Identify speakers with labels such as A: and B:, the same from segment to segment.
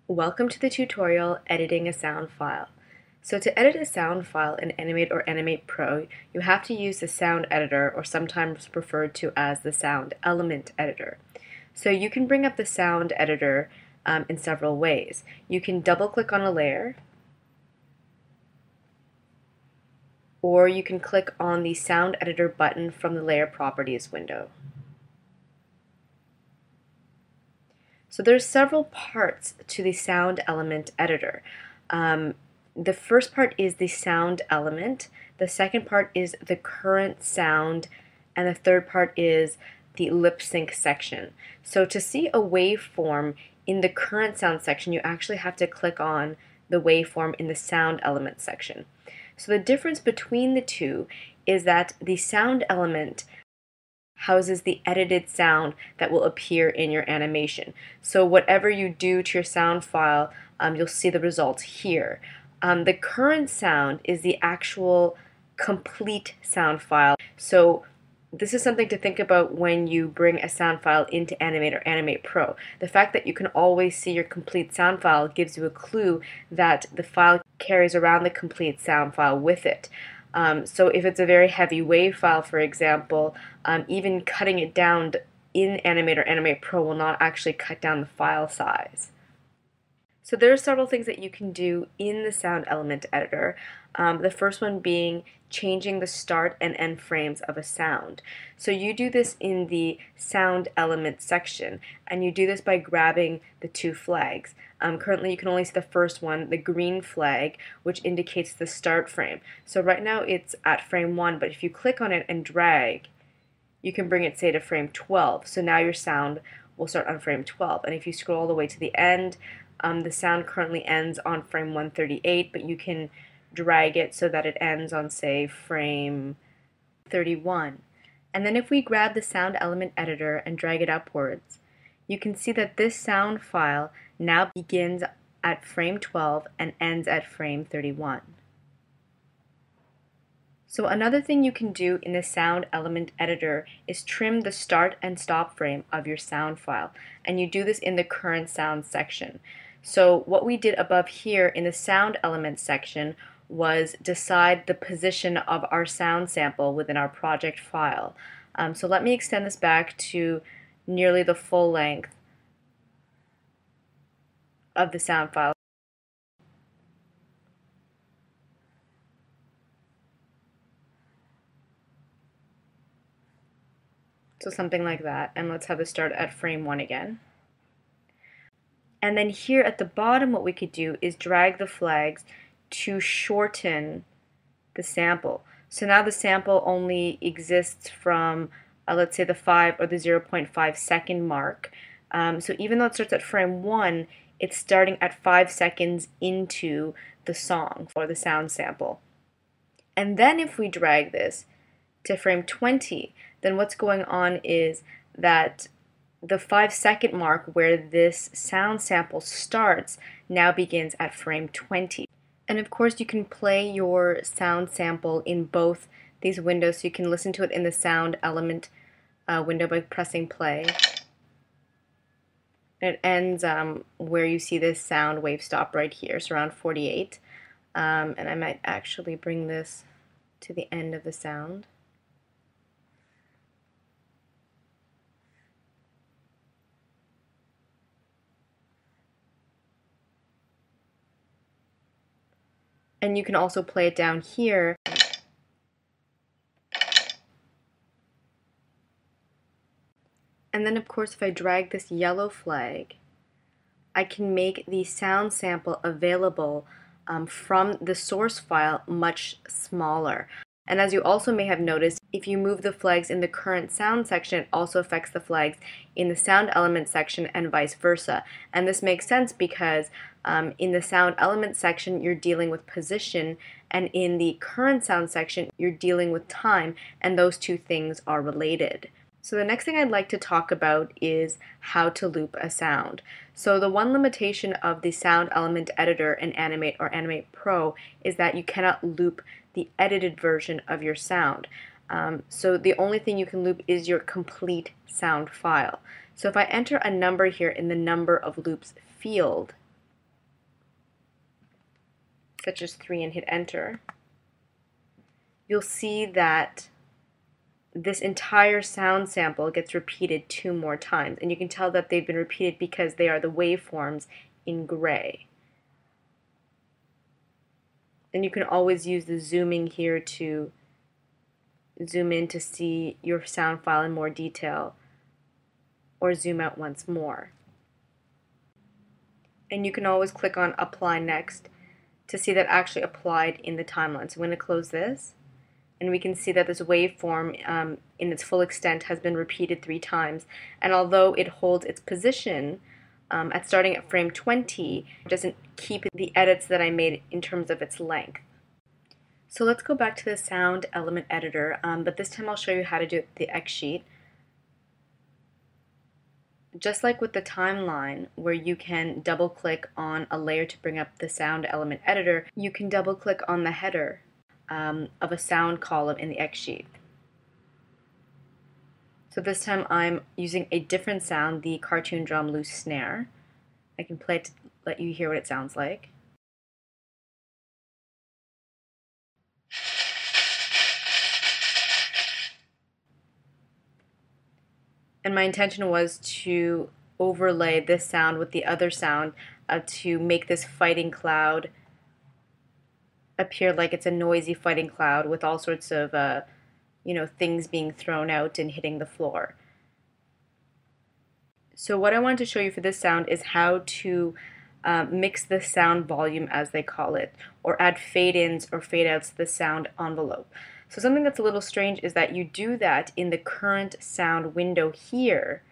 A: Welcome to the tutorial Editing a Sound File. So to edit a sound file in Animate or Animate Pro, you have to use the sound editor, or sometimes referred to as the sound element editor. So you can bring up the sound editor in several ways. You can double click on a layer, or you can click on the sound editor button from the layer properties window. So there's several parts to the sound element editor. The first part is the sound element, the second part is the current sound, and the third part is the lip sync section. So to see a waveform in the current sound section, you actually have to click on the waveform in the sound element section. So the difference between the two is that the sound element houses the edited sound that will appear in your animation. So whatever you do to your sound file, you'll see the results here. The current sound is the actual complete sound file. So this is something to think about when you bring a sound file into Animate or Animate Pro. The fact that you can always see your complete sound file gives you a clue that the file carries around the complete sound file with it. So if it's a very heavy wave file, for example, even cutting it down in Animate or Animate Pro will not actually cut down the file size. So there are several things that you can do in the sound element editor. The first one being changing the start and end frames of a sound. So you do this in the sound element section, and you do this by grabbing the two flags. Currently you can only see the first one, the green flag, which indicates the start frame. So right now it's at frame 1, but if you click on it and drag, you can bring it, say, to frame 12. So now your sound will start on frame 12. And if you scroll all the way to the end, the sound currently ends on frame 138, but you can drag it so that it ends on, say, frame 31. And then if we grab the sound element editor and drag it upwards, you can see that this sound file now begins at frame 12 and ends at frame 31. So another thing you can do in the sound element editor is trim the start and stop frame of your sound file, and you do this in the current sound section. So what we did above here in the sound element section was decide the position of our sound sample within our project file. So let me extend this back to nearly the full length of the sound file. So something like that, and let's have it start at frame 1 again. And then here at the bottom, what we could do is drag the flags to shorten the sample. So now the sample only exists from, let's say, the 5 or the 0.5 second mark. So even though it starts at frame 1, it's starting at 5 seconds into the song or the sound sample. And then if we drag this to frame 20, then what's going on is that the 5-second mark where this sound sample starts now begins at frame 20. And of course you can play your sound sample in both these windows, so you can listen to it in the sound element window by pressing play. And it ends where you see this sound wave stop right here, so around 48. And I might actually bring this to the end of the sound. And you can also play it down here. And then of course if I drag this yellow flag, I can make the sound sample available from the source file much smaller. And as you also may have noticed, if you move the flags in the current sound section, it also affects the flags in the sound element section and vice versa. And this makes sense because in the sound element section, you're dealing with position, and in the current sound section, you're dealing with time, and those two things are related. So the next thing I'd like to talk about is how to loop a sound. So the one limitation of the sound element editor in Animate or Animate Pro is that you cannot loop the edited version of your sound. So the only thing you can loop is your complete sound file. So if I enter a number here in the number of loops field, such as 3, and hit enter, you'll see that this entire sound sample gets repeated 2 more times. And you can tell that they've been repeated because they are the waveforms in gray. And you can always use the zooming here to zoom in to see your sound file in more detail, or zoom out once more. And you can always click on Apply Next to see that actually applied in the timeline. So I'm going to close this, and we can see that this waveform in its full extent has been repeated 3 times. And although it holds its position at starting at frame 20, it doesn't keep the edits that I made in terms of its length. So let's go back to the sound element editor, but this time I'll show you how to do it with the X sheet. Just like with the timeline, where you can double click on a layer to bring up the sound element editor, you can double click on the header of a sound column in the X sheet. So this time I'm using a different sound, the cartoon drum loose snare. I can play it to let you hear what it sounds like. And my intention was to overlay this sound with the other sound to make this fighting cloud appear like it's a noisy fighting cloud with all sorts of things being thrown out and hitting the floor. So what I wanted to show you for this sound is how to mix the sound volume, as they call it, or add fade-ins or fade-outs to the sound envelope. So something that's a little strange is that you do that in the current sound window here,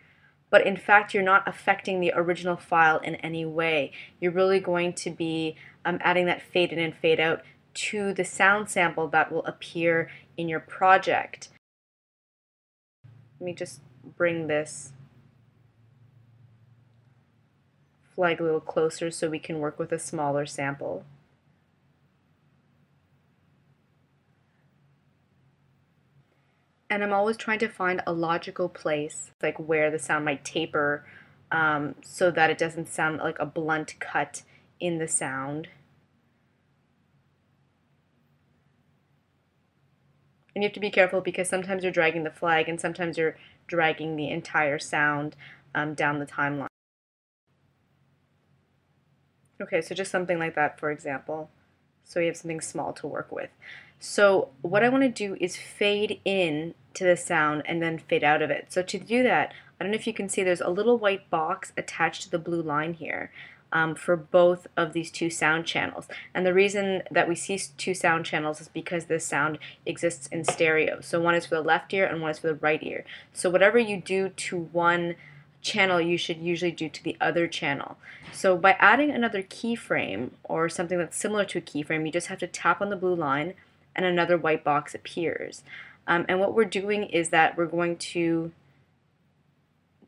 A: but in fact you're not affecting the original file in any way. You're really going to be adding that fade in and fade out to the sound sample that will appear in your project. Let me just bring this flag a little closer so we can work with a smaller sample. And I'm always trying to find a logical place, like where the sound might taper, so that it doesn't sound like a blunt cut in the sound. And you have to be careful because sometimes you're dragging the flag and sometimes you're dragging the entire sound down the timeline. Okay, so just something like that, for example. So we have something small to work with. So what I want to do is fade in to the sound and then fade out of it. So to do that, I don't know if you can see, there's a little white box attached to the blue line here for both of these 2 sound channels. And the reason that we see 2 sound channels is because this sound exists in stereo. So one is for the left ear and one is for the right ear. So whatever you do to one channel, you should usually do to the other channel. So by adding another keyframe or something that's similar to a keyframe, you just have to tap on the blue line and another white box appears. And what we're doing is that we're going to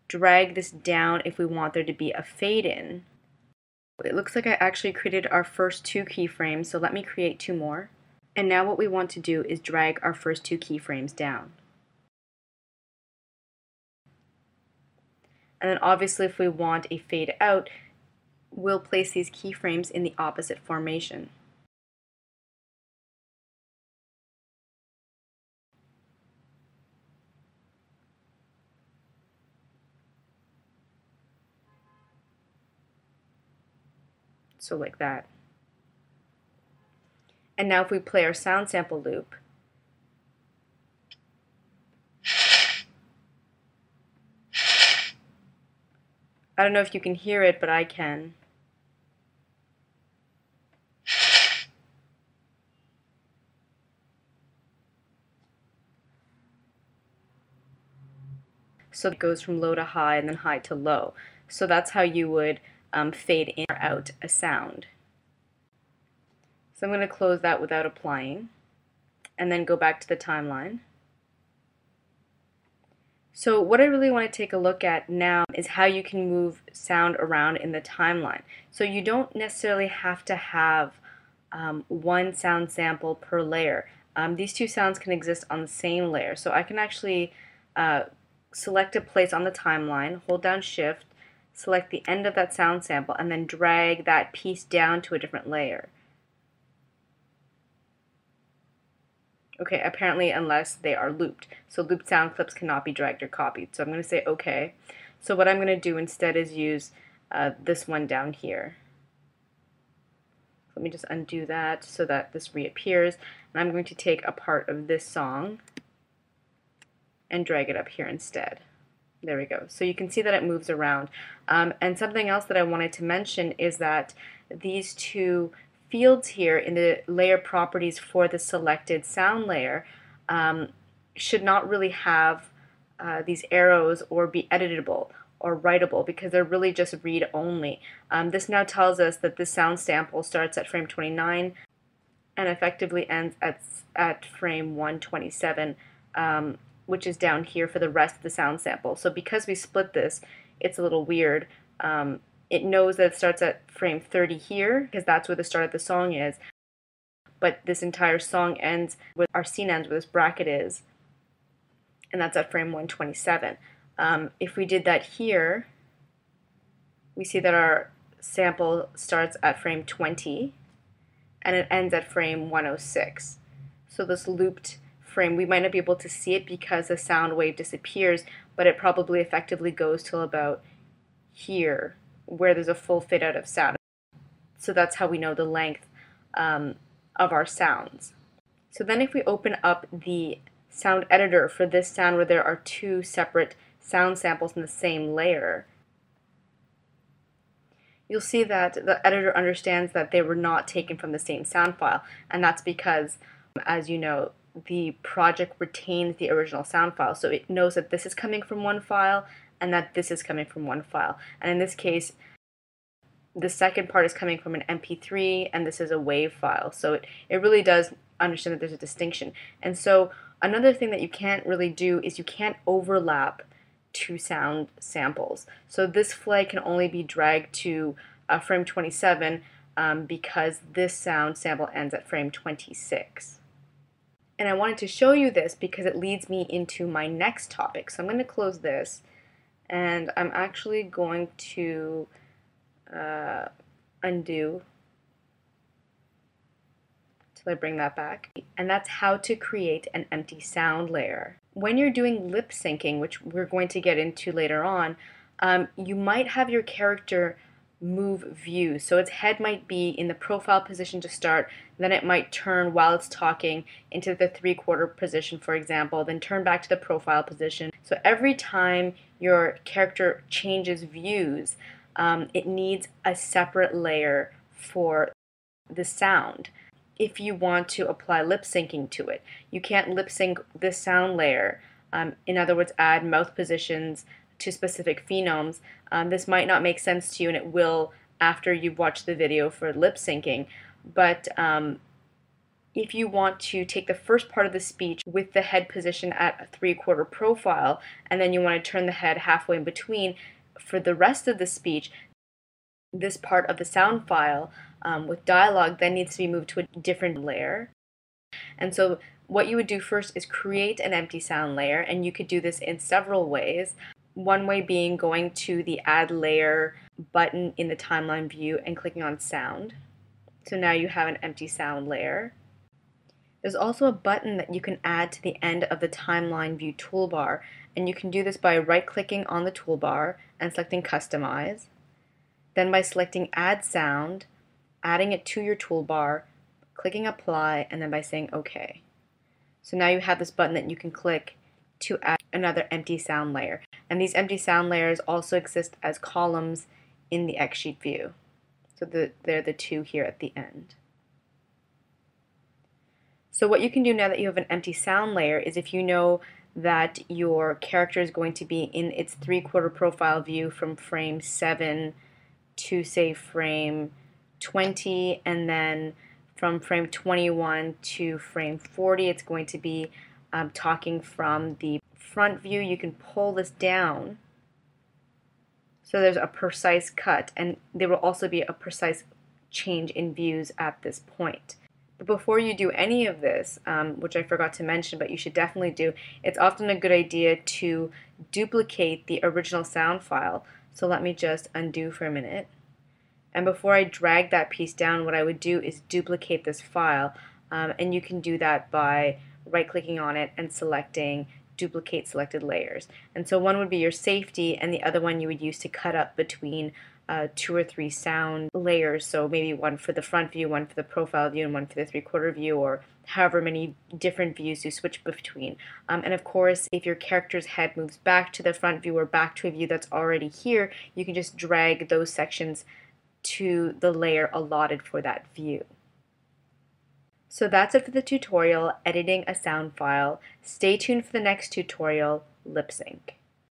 A: drag this down if we want there to be a fade in. It looks like I actually created our first 2 keyframes, so let me create 2 more. And now what we want to do is drag our first 2 keyframes down. And then obviously if we want a fade out, we'll place these keyframes in the opposite formation. So like that. And now if we play our sound sample loop, I don't know if you can hear it, but I can. So it goes from low to high and then high to low. So that's how you would fade in or out a sound. So I'm going to close that without applying and then go back to the timeline. So what I really want to take a look at now is how you can move sound around in the timeline. So you don't necessarily have to have one sound sample per layer. These 2 sounds can exist on the same layer. So I can actually select a place on the timeline, hold down Shift, select the end of that sound sample, and then drag that piece down to a different layer. Okay, apparently unless they are looped. So looped sound clips cannot be dragged or copied. So I'm going to say okay. So what I'm going to do instead is use this one down here. Let me just undo that so that this reappears. And I'm going to take a part of this song and drag it up here instead. There we go. So you can see that it moves around. And something else that I wanted to mention is that these two fields here in the layer properties for the selected sound layer should not really have these arrows or be editable or writable because they're really just read only. This now tells us that this sound sample starts at frame 29 and effectively ends at frame 127, which is down here for the rest of the sound sample. So because we split this, it's a little weird. It knows that it starts at frame 30 here because that's where the start of the song is, but this entire song ends with our scene ends where this bracket is, and that's at frame 127. If we did that here, we see that our sample starts at frame 20 and it ends at frame 106. So this looped frame, we might not be able to see it because the sound wave disappears, but it probably effectively goes till about here where there's a full fade out of sound. So that's how we know the length of our sounds. So then if we open up the sound editor for this sound where there are two separate sound samples in the same layer, you'll see that the editor understands that they were not taken from the same sound file, and that's because, as you know, the project retains the original sound file, so it knows that this is coming from one file and that this is coming from one file. And in this case, the second part is coming from an MP3 and this is a WAV file, so it really does understand that there's a distinction. And so another thing that you can't really do is you can't overlap two sound samples. So this flag can only be dragged to frame 27 because this sound sample ends at frame 26. And I wanted to show you this because it leads me into my next topic. So I'm going to close this and I'm actually going to undo till I bring that back. And that's how to create an empty sound layer. When you're doing lip syncing, which we're going to get into later on, you might have your character move views. So its head might be in the profile position to start, then it might turn while it's talking into the 3/4 position, for example, then turn back to the profile position. So every time your character changes views, it needs a separate layer for the sound. If you want to apply lip syncing to it, you can't lip sync this sound layer. In other words, add mouth positions to specific phonemes. This might not make sense to you, and it will after you've watched the video for lip syncing. But if you want to take the first part of the speech with the head position at a 3/4 profile, and then you want to turn the head halfway in between, for the rest of the speech, this part of the sound file with dialogue then needs to be moved to a different layer. And so what you would do first is create an empty sound layer, and you could do this in several ways. One way being going to the Add Layer button in the timeline view and clicking on Sound. So now you have an empty sound layer. There's also a button that you can add to the end of the timeline view toolbar, and you can do this by right-clicking on the toolbar and selecting Customize. Then by selecting Add Sound, adding it to your toolbar, clicking Apply, and then by saying OK. So now you have this button that you can click to add another empty sound layer. And these empty sound layers also exist as columns in the Xsheet view. So they're the two here at the end. So what you can do now that you have an empty sound layer is, if you know that your character is going to be in its 3/4 profile view from frame 7 to, say, frame 20, and then from frame 21 to frame 40 it's going to be talking from the front view, you can pull this down so there's a precise cut, and there will also be a precise change in views at this point. But before you do any of this, which I forgot to mention but you should definitely do, it's often a good idea to duplicate the original sound file. So let me just undo for a minute. And before I drag that piece down, what I would do is duplicate this file. And you can do that by right-clicking on it and selecting duplicate selected layers. And so one would be your safety, and the other one you would use to cut up between 2 or 3 sound layers, so maybe one for the front view, one for the profile view, and one for the 3/4 view, or however many different views you switch between. And of course, if your character's head moves back to the front view or back to a view that's already here, you can just drag those sections to the layer allotted for that view. So that's it for the tutorial, editing a sound file. Stay tuned for the next tutorial, lip sync.